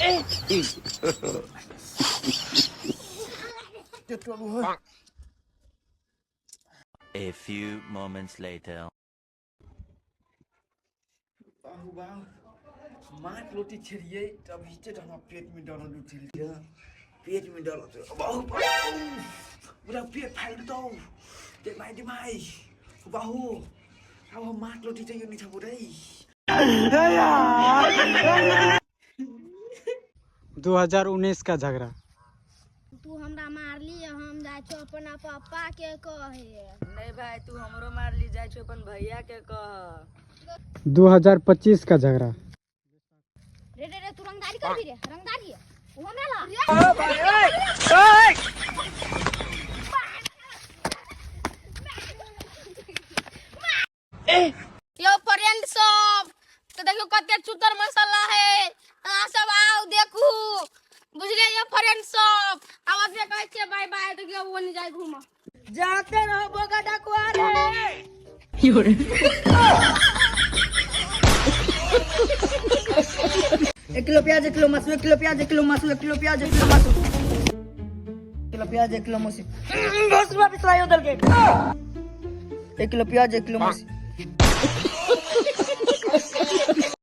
A few moments later. मार रोटी छरिए तभी से हम पेट में डाल दो चल जा पेट में डाल दो बाहु पूरा पेट फाड़ दो दे भाई बाहु अब हम मार रोटी चाहिए नहीं था बुरे 2019 का झगड़ा। तू हमरा मारली हम जाय छो अपन पापा के कहे। नहीं भाई तू हमरो मारली जाय छो अपन भैया के कह। 2025 का झगड़ा। रे रे रे तू रंगदारी कर भी रे रंगदारी है वो हमरा ला यो फ्रेंड सब तो देखो कते चुतर मसाला है आ सब आओ देखू बुझले ये फ्रेंड सब आवाज से कहै छै बाय बाय तो के वो नहीं जाय घूम जाते रहो बोगा डकवा रे 1 किलो प्याज 1 किलो मसूर 1 किलो प्याज 1 किलो मसूर 1 किलो प्याज 1 किलो मसूर 1 किलो प्याज 1 किलो मसूर 10 रुपया पिसवाई उधर के 1 किलो प्याज 1 किलो मसूर